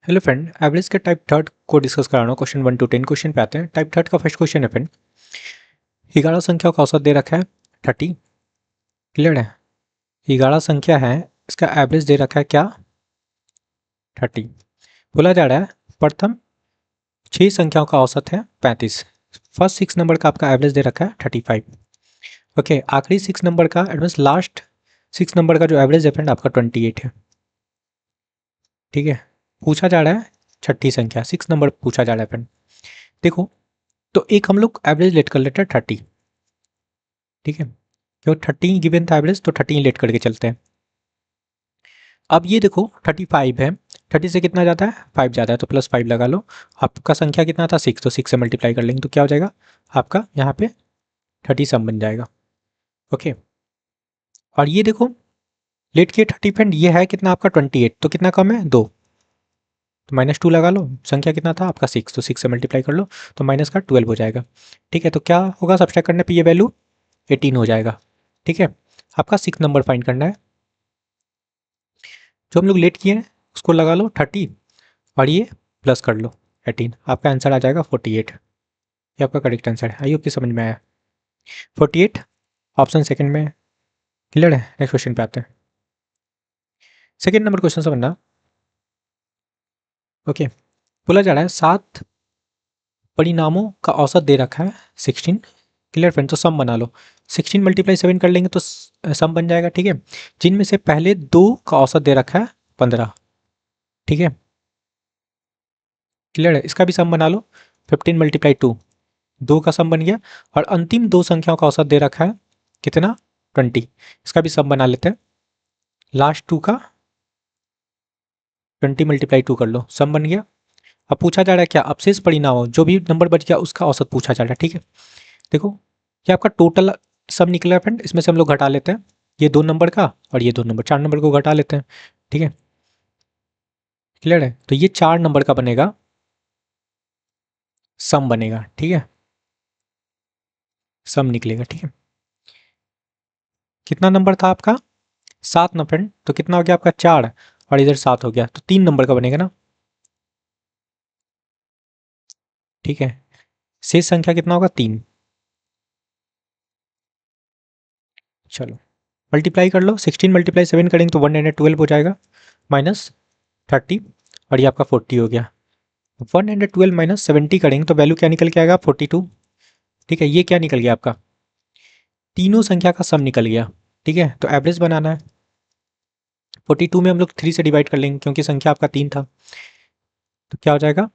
Hello friend, average के type third को discuss करा रहा हूँ। क्वेश्चन 1 to 10 क्वेश्चन पे आते हैं। टाइप थर्ड का फर्स्ट क्वेश्चन है फ्रेंड, 11 संख्या का औसत दे रखा है 30। क्लियर है? 11 संख्या है, इसका एवरेज दे रखा है क्या? 30। बोला जा रहा है प्रथम 6 संख्याओं का औसत है 35। फर्स्ट 6 नंबर का आपका एवरेज दे रखा है 35। ओके, आखिरी 6 नंबर का एडवांस लास्ट 6 नंबर का जो एवरेज है फ्रेंड आपका 28 है। ठीक है, पूछा जा रहा है छठी संख्या 6 नंबर पूछा जा रहा है फ्रेंड। देखो, तो एक हम लोग एवरेज लेट कर लेते हैं 30। ठीक है, क्यों 30 गिवन था एवरेज, तो 30 लेट करके चलते हैं। अब ये देखो 35 है, 30 से कितना जाता है 5 जाता है, तो +5 लगा लो। आपका संख्या कितना था 6, तो 6 से मल्टीप्लाई कर लेंगे तो क्या हो जाएगा आपका यहाँ पे 30 सम बन जाएगा। ओके, और ये देखो लेट के 30 फ्रेंड, ये है कितना आपका 28, तो कितना कम है 2, तो -2 लगा लो। संख्या कितना था आपका 6, तो 6 से मल्टीप्लाई कर लो तो माइनस का 12 हो जाएगा। ठीक है, तो क्या होगा सब्सट्रैक्ट करने पे ये वैल्यू 18 हो जाएगा। ठीक है, आपका 6 नंबर फाइंड करना है। जो हम लोग लेट किए हैं उसको लगा लो 30 और ये प्लस कर लो 18, आपका आंसर आ जाएगा 48। ये आपका करेक्ट आंसर है। आई होप कि समझ में आया। 48 ऑप्शन सेकंड में। क्लियर है? नेक्स्ट क्वेश्चन पे आते हैं। सेकंड नंबर क्वेश्चन समझना। ओके, बोला जा रहा है 7 परिणामों का औसत दे रखा है 16। क्लियर फ्रेंड, तो सम बना लो। 16 मल्टीप्लाई 7 कर लेंगे तो सम बन जाएगा। ठीक है, जिनमें से पहले 2 का औसत दे रखा है 15। ठीक है, क्लियर है? इसका भी सम बना लो। 15 मल्टीप्लाई 2, 2 का सम बन गया। और अंतिम 2 संख्याओं का औसत दे रखा है कितना 20। इसका भी सम बना लेते हैं। लास्ट 2 का 20 मल्टीप्लाई 2 कर लो, सम बन गया। अब पूछा जा रहा है क्या अवशेष परिणाम, जो भी नंबर बच गया उसका औसत पूछा जा रहा है। ठीक है, देखो ये आपका टोटल सम निकला है फ्रेंड, इसमें से हम लोग घटा लेते हैं ये 2 नंबर का और ये 2 नंबर, 4 नंबर को घटा लेते हैं। ठीक है, क्लियर है? तो ये 4 नंबर का बनेगा सम बनेगा। ठीक है, सम निकलेगा। ठीक है, कितना नंबर था आपका 7 ना फ्रेंड, तो कितना हो गया आपका 4 और इधर 7 हो गया, तो 3 नंबर का बनेगा ना। ठीक है, शेष संख्या कितना होगा 3। चलो मल्टीप्लाई कर लो, 16 मल्टीप्लाई 7 करेंगे तो 112 हो जाएगा, -30 और ये आपका 40 हो गया। 112 -70 करेंगे तो वैल्यू क्या निकल के आएगा 42। ठीक है, ये क्या निकल गया आपका तीनों संख्या का सम निकल गया। ठीक है, तो एवरेज बनाना है। 42 में हम लोग 3 से डिवाइड कर लेंगे क्योंकि संख्या आपका 3 था, तो क्या हो जाएगा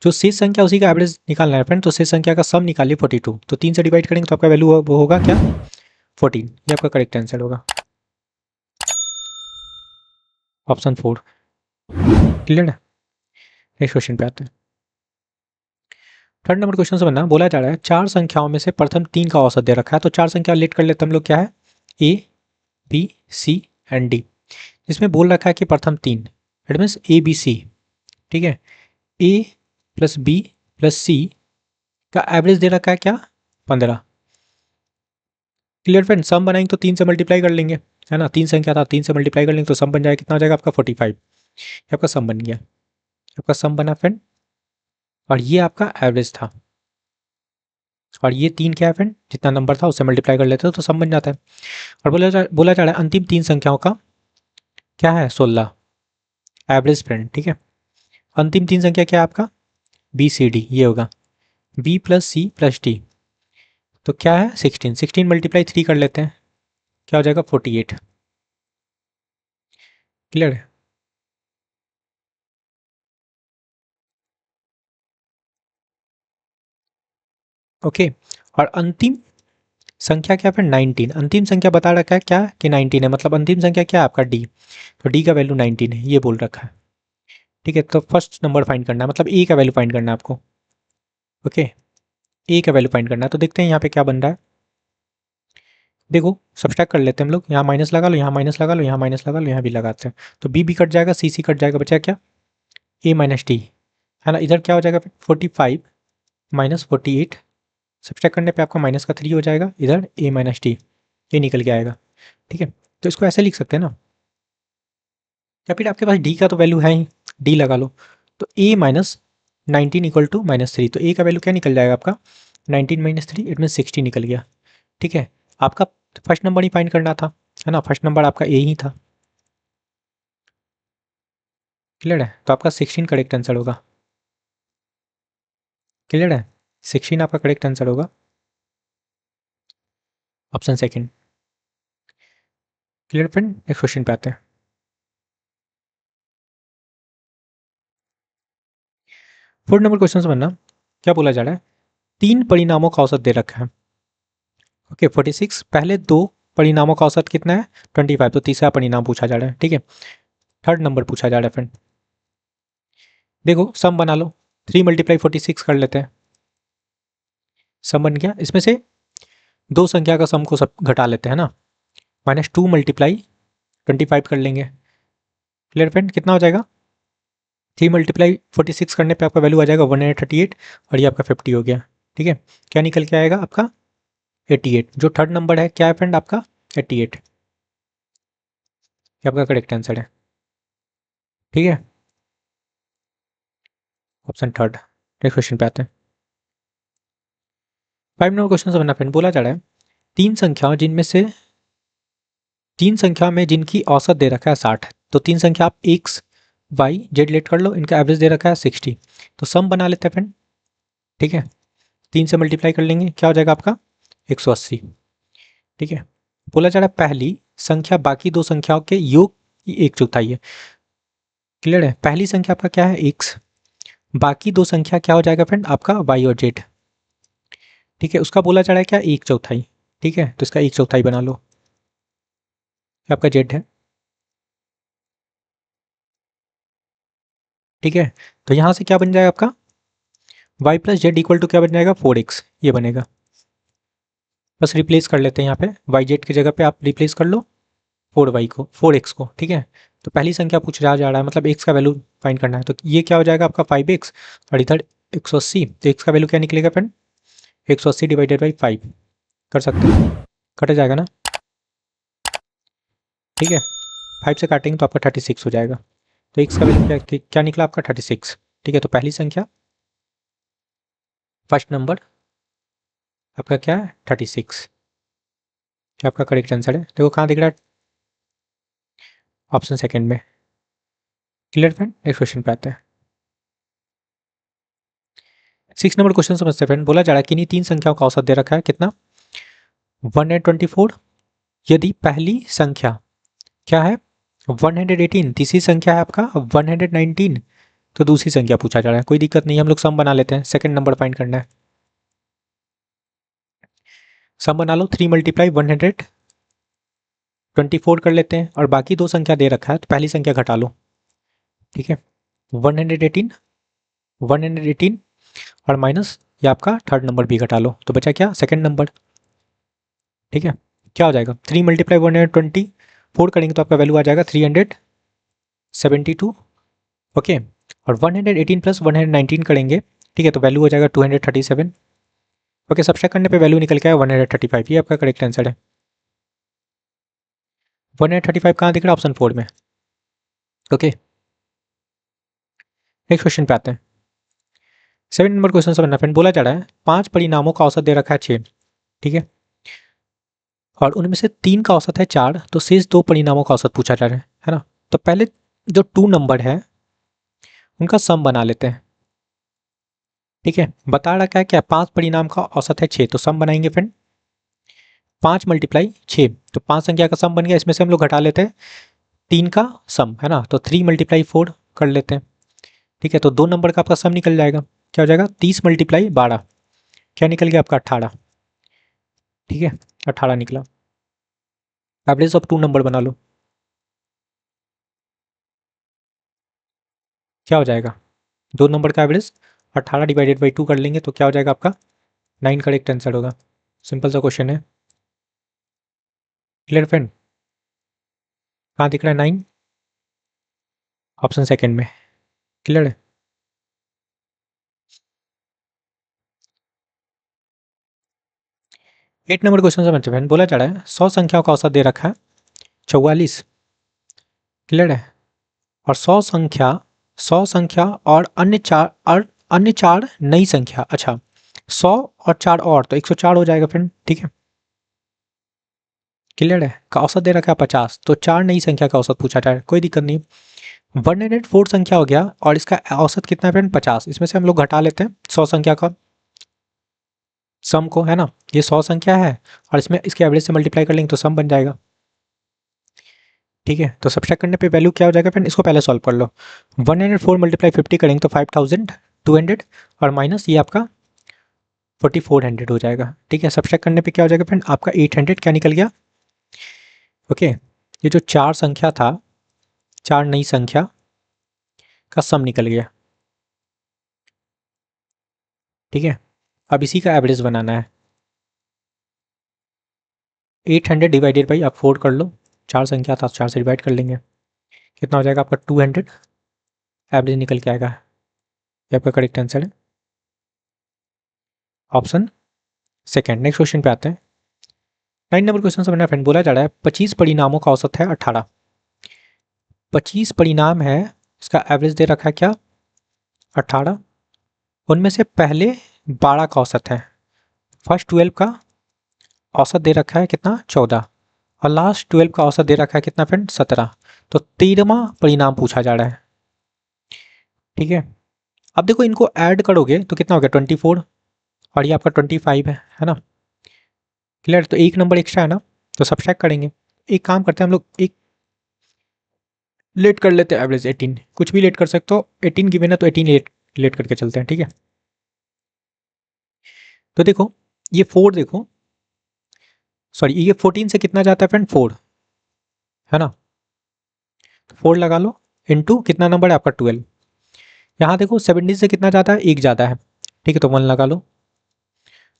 जो शेष संख्या उसी का एवरेज निकालना है फ्रेंड, तो शेष संख्या का सम निकालिए 42, तो 3 से डिवाइड करेंगे तो आपका वैल्यू वो होगा क्या 14। ये आपका करेक्ट आंसर होगा, ऑप्शन 4। क्लियर है? नेक्स्ट क्वेश्चन पे आते हैं। थर्ड नंबर क्वेश्चन से बनना। बोला जा रहा है 4 संख्याओं में से प्रथम 3 का औसत दे रखा है, तो 4 संख्या लेट कर लेते हम लोग, क्या है A B C and D. इसमें बोल रखा है कि प्रथम 3, it means A B C. ठीक है, A plus B plus C का एवरेज दे रखा है क्या 15। क्लियर फ्रेंड, सम बनाएंगे तो 3 से मल्टीप्लाई कर लेंगे, है ना। 3 संख्या था, 3 से मल्टीप्लाई कर लेंगे तो सम बन जाएगा, कितना हो जाएगा आपका 45। ये आपका सम बन गया, आपका सम बना फ्रेंड, और ये आपका एवरेज था। और ये 3 क्या है फ्रेंड, जितना नंबर था उससे मल्टीप्लाई कर लेते हो तो सम बन जाता है। और बोला जा रहा है अंतिम 3 संख्याओं का क्या है 16 एवरेज फ्रेंड। ठीक है, अंतिम 3 संख्या क्या है आपका बी सी डी, ये होगा B plus C plus D, तो क्या है 16। 16 मल्टीप्लाई 3 कर लेते हैं, क्या हो जाएगा 48। क्लियर है? ओके, और अंतिम संख्या क्या फिर 19। अंतिम संख्या बता रखा है क्या कि 19 है, मतलब अंतिम संख्या क्या है आपका डी, तो डी का वैल्यू 19 है, ये बोल रखा है। ठीक है, तो फर्स्ट नंबर फाइंड करना है, मतलब ए का वैल्यू फाइंड करना है आपको। ओके, ए का वैल्यू फाइंड करना है, तो देखते हैं यहाँ पे क्या बन रहा है। देखो सब्सट्रैक्ट कर लेते हैं हम लोग, यहाँ माइनस लगा लो, यहाँ माइनस लगा लो, यहाँ माइनस लगा लो, यहाँ भी लगाते हैं, तो बी भी कट जाएगा, सी कट जाएगा, बचा क्या ए माइनस डी, है ना। इधर क्या हो जाएगा 45 -48, सब्सट्रैक्ट करने पे आपका माइनस का 3 हो जाएगा, इधर ए माइनस डी, ये निकल के आएगा। ठीक है, तो इसको ऐसे लिख सकते हैं ना, या फिर आपके पास डी का तो वैल्यू है ही, डी लगा लो। तो ए माइनस 19 इक्वल टू -3, तो ए का वैल्यू क्या निकल जाएगा आपका 19 माइनस 3, इट मीन 60 निकल गया। ठीक है, आपका फर्स्ट नंबर ही फाइंड करना था, है ना, फर्स्ट नंबर आपका ए ही था। क्लियर है, तो आपका 16 करेक्ट आंसर होगा। क्लियर है, 16 आपका करेक्ट आंसर होगा, option second. Clear friend, next question पे आते हैं। फोर्थ नंबर क्वेश्चन समझना, क्या बोला जा रहा है, 3 परिणामों का औसत दे रखा है। ओके 46, पहले 2 परिणामों का औसत कितना है 25, तो तीसरा परिणाम पूछा जा रहा है। ठीक है, थर्ड नंबर पूछा जा रहा है फ्रेंड। देखो सम बना लो, 3 मल्टीप्लाई 46 कर लेते हैं, सम बन गया। इसमें से दो संख्या का सम को सब घटा लेते हैं ना, -2 मल्टीप्लाई 25 कर लेंगे। क्लियर फ्रेंड, कितना हो जाएगा, 3 मल्टीप्लाई 46 करने पे आपका वैल्यू आ जाएगा 138, और ये आपका 50 हो गया। ठीक है, क्या निकल के आएगा आपका 88, जो थर्ड नंबर है क्या है फ्रेंड आपका 88, ये आपका करेक्ट आंसर है। ठीक है, ऑप्शन थर्ड। नेक्स्ट क्वेश्चन पे आते हैं। 5 नंबर क्वेश्चन समझना फ्रेंड, बोला जा रहा है तीन संख्या में जिनकी औसत दे रखा है 60, तो तीन संख्या आप एक्स वाई जेड लेट कर लो, इनका एवरेज दे रखा है 60, तो सम बना लेते हैं फ्रेंड। ठीक है, 3 से मल्टीप्लाई कर लेंगे, क्या हो जाएगा आपका 180। ठीक है, बोला जा रहा है पहली संख्या बाकी दो संख्याओं के योग की 1/4 है। क्लियर है, पहली संख्या आपका क्या है एक्स, बाकी दो संख्या क्या हो जाएगा फ्रेंड आपका वाई और जेड। ठीक है, उसका बोला जा रहा है क्या 1/4। ठीक है, तो इसका 1/4 बना लो, आपका जेड है। ठीक है, तो यहां से क्या बन जाएगा आपका y plus Z equal to क्या बन जाएगा 4x, ये बनेगा। बस रिप्लेस कर लेते हैं यहाँ पे, वाई जेड की जगह पे आप रिप्लेस कर लो 4x को। ठीक है, तो पहली संख्या पूछ रहा जा रहा है, मतलब x का वैल्यू फाइंड करना है, तो ये क्या हो जाएगा आपका 5x, और इधर 180, तो x का वैल्यू क्या निकलेगा फ्रेंड 180 डिवाइडेड बाई 5, कर सकते हैं, कट जाएगा ना। ठीक है, 5 से काटेंगे तो आपका 36 हो जाएगा, तो x का वैल्यू क्या निकला आपका 36। ठीक है, तो पहली संख्या फर्स्ट नंबर आपका क्या है 36, क्या आपका करेक्ट आंसर है। देखो कहाँ दिख रहा है, ऑप्शन सेकंड में। क्लियर फ्रेंड, नेक्स्ट क्वेश्चन पे आते हैं। 6 नंबर क्वेश्चन समझते हैं फ्रेंड, बोला जा रहा है कि इन्हीं तीन संख्याओं का औसत दे रखा है कितना 124, यदि पहली संख्या क्या है 118, तीसरी संख्या है आपका 119, तो दूसरी संख्या पूछा जा रहा है। कोई दिक्कत नहीं, हम लोग सम बना लेते हैं, सेकंड नंबर फाइंड करना है। सम बना लो, 3 मल्टीप्लाई 124 कर लेते हैं, और बाकी दो संख्या दे रखा है, तो पहली संख्या घटा लो। ठीक है, 118 118 और माइनस ये आपका थर्ड नंबर भी घटा लो, तो बचा क्या सेकंड नंबर। ठीक है, क्या हो जाएगा 3 मल्टीप्लाई 124 करेंगे तो आपका वैल्यू आ जाएगा 372। ओके, और 118 प्लस 119 करेंगे, ठीक है, तो वैल्यू हो जाएगा 237। ओके, सब्सट्रैक्ट करने पे वैल्यू निकल के आया 135, ये आपका करेक्ट आंसर है। 135 कहाँ दिख रहा है ऑप्शन 4 में। ओके, नेक्स्ट क्वेश्चन पे आते हैं। 7 नंबर क्वेश्चन समझना फ्रेंड, बोला जा रहा है 5 परिणामों का औसत दे रखा है 6। ठीक है, और उनमें से 3 का औसत है 4, तो शेष 2 परिणामों का औसत पूछा जा रहा है ना। तो पहले जो 2 नंबर है उनका सम बना लेते हैं। ठीक है, बता रखा है क्या 5 परिणाम का औसत है 6, तो सम बनाएंगे फ्रेंड 5 मल्टीप्लाई 6, तो 5 संख्या का सम बन गया, इसमें से हम लोग घटा लेते हैं 3 का सम, है ना, तो 3 मल्टीप्लाई 4 कर लेते हैं। ठीक है, तो 2 नंबर का आपका सम निकल जाएगा, क्या हो जाएगा 30 मल्टीप्लाई 12, क्या निकल गया आपका 18। ठीक है, 18 निकला। एवरेज ऑफ 2 नंबर बना लो, क्या हो जाएगा 2 नंबर का एवरेज 18 डिवाइडेड बाई 2 कर लेंगे, तो क्या हो जाएगा आपका 9 करेक्ट आंसर होगा। सिंपल सा क्वेश्चन है। क्लियर फ्रेंड, कहाँ दिख रहा है 9, ऑप्शन सेकंड में। क्लियर है, 8 नंबर क्वेश्चन समझते हैं, बोला जा रहा है 100 संख्याओं का औसत दे रखा है 44। क्लियर है, और 100 संख्या 100 संख्या और अन्य चार नई संख्या। अच्छा 100 और 4 और तो 104 हो जाएगा फ्रेंड। ठीक है, क्लियर है। का औसत दे रखा है 50, तो 4 नई संख्या का औसत पूछा जाए, कोई दिक्कत नहीं। 104 संख्या हो गया और इसका औसत कितना है फ्रेंड 50। इसमें से हम लोग घटा लेते हैं 100 संख्या का सम को, है ना। ये 100 संख्या है और इसमें इसके एवरेज से मल्टीप्लाई कर लेंगे तो सम बन जाएगा। ठीक है, तो सब्ट्रैक्ट करने पे वैल्यू क्या हो जाएगा फ्रेंड, इसको पहले सॉल्व कर लो। 104 मल्टीप्लाई 50 करेंगे तो 5200 और माइनस ये आपका 4400 हो जाएगा। ठीक है, सब्ट्रैक्ट करने पे क्या हो जाएगा फ्रेंड, आपका 800 क्या निकल गया। ओके, ये जो 4 संख्या था, 4 नई संख्या का सम निकल गया। ठीक है, अब इसी का एवरेज बनाना है। 800 डिवाइडेड बाई, आप 4 कर लो, 4 संख्या था 4 से डिवाइड कर लेंगे, कितना हो जाएगा आपका 200, एवरेज निकल के आएगा। ये आपका करेक्ट आंसर है, ऑप्शन सेकेंड। नेक्स्ट क्वेश्चन पे आते हैं। 9 नंबर क्वेश्चन समझना फ्रेंड, बोला जा रहा है 25 परिणामों का औसत है 18। 25 परिणाम है, इसका एवरेज दे रखा है क्या 18। उनमें से पहले 12 का औसत है, फर्स्ट 12 का औसत दे रखा है कितना 14 और लास्ट 12 का औसत दे रखा है कितना फ्रेंड 17। तो 13वां परिणाम पूछा जा रहा है। ठीक है, अब देखो इनको ऐड करोगे तो कितना हो गया 24 और ये आपका 25 है ना। क्लियर, तो एक नंबर एक्स्ट्रा है ना, तो सब्ट्रैक्ट करेंगे। एक काम करते हैं हम लोग, एक लेट कर लेते हैं एवरेज 18, कुछ भी लेट कर सकते हो, 18 गिवन है तो 18 लेट लेट करके चलते हैं। ठीक है, तो देखो ये 4, देखो सॉरी ये 14 से कितना जाता है फ्रेंड 4, है ना। तो 4 लगा लो, इनटू कितना नंबर है आपका 12। यहाँ देखो 17 से कितना जाता है, एक ज़्यादा है। ठीक है, तो 1 लगा लो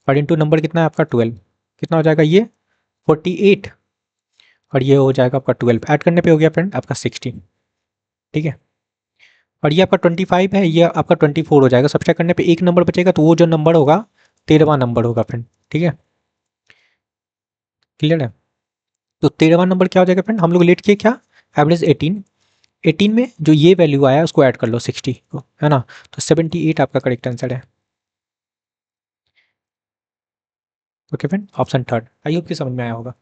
और इनटू नंबर कितना है आपका 12, कितना हो जाएगा ये 48 और ये हो जाएगा आपका 12, ऐड करने पे हो गया फ्रेंड आपका 16। ठीक है, और ये आपका 25 है, ये आपका 24 हो जाएगा। सब्ट्रैक्ट करने पे एक नंबर बचेगा, तो वो जो नंबर होगा 13वां नंबर होगा फ्रेंड। ठीक है, क्लियर है। तो 13वां नंबर क्या हो जाएगा फ्रेंड, हम लोग लेट किए क्या एवरेज 18, 18 में जो ये वैल्यू आया उसको ऐड कर लो 60 को, है ना। तो 78 आपका करेक्ट आंसर है। Okay friend, option third. I hope कि समझ में आया होगा।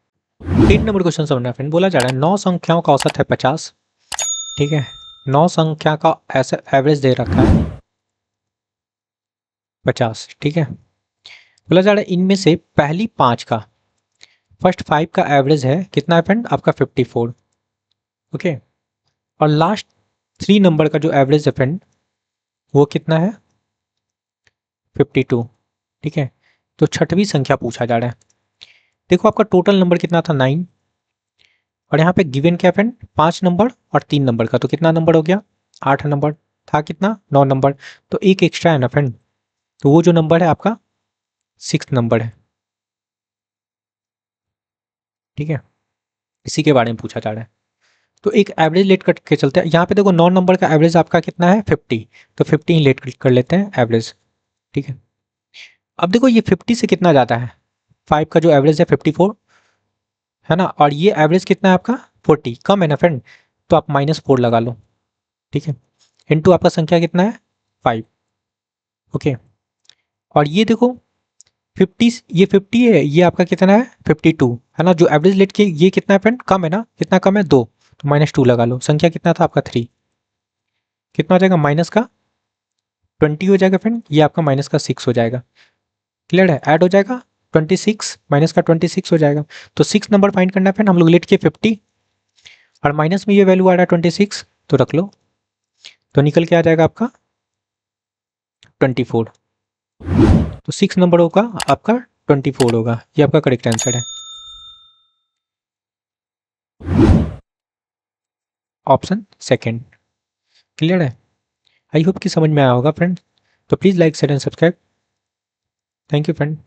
8 नंबर क्वेश्चन समझना फ्रेंड, बोला जा रहा है 9 संख्याओं का औसत है 50। ठीक है, 9 संख्या का ऐसा एवरेज दे रखा है 50। ठीक है, बोला जा रहा है इनमें से पहली 5 का, फर्स्ट 5 का एवरेज है कितना है फ्रेंड आपका 54। ओके, और लास्ट 3 नंबर का जो एवरेज है फ्रेंड वो कितना है 52। ठीक है, तो छठवीं संख्या पूछा जा रहा है। देखो आपका टोटल नंबर कितना था 9 और यहाँ पे गिवन क्या फ्रेंड 5 नंबर और 3 नंबर का, तो कितना नंबर हो गया 8 नंबर, था कितना 9 नंबर, तो एक एक्स्ट्रा है ना फ्रेंड, तो वो जो नंबर है आपका 6 नंबर है। ठीक है, इसी के बारे में पूछा जा रहा है। तो एक एवरेज लेट करके चलते हैं। यहाँ पे देखो 9 नंबर का एवरेज आपका कितना है 50, तो 50 लेट कर लेते हैं एवरेज। ठीक है, अब देखो ये 50 से कितना जाता है, 5 का जो एवरेज है 54, है ना, और ये एवरेज कितना है आपका 40, कम है ना फ्रेंड, तो आप -4 लगा लो। ठीक है, इनटू आपका संख्या कितना है 5। ओके, और ये देखो 50, ये 50 है, ये आपका कितना है 52, है ना। जो एवरेज लेट के ये कितना है फ्रेंड, कम है ना, कितना कम है 2, तो -2 लगा लो। संख्या कितना था आपका 3, कितना हो जाएगा माइनस का 20 हो जाएगा फ्रेंड, ये आपका माइनस का 6 हो जाएगा। क्लियर है, ऐड हो जाएगा 26 माइनस का 26 हो जाएगा। तो 6 नंबर फाइंड करना है फ्रेंड, हम लोग लेट के 50 और माइनस में ये वैल्यू आ रहा है 26, तो रख लो, तो निकल के आ जाएगा आपका 24। तो 6 नंबर होगा आपका 24 होगा, ये आपका करेक्ट आंसर है, ऑप्शन सेकेंड। क्लियर है, आई होप कि समझ में आया होगा फ्रेंड। तो please like share and subscribe. Thank you friend.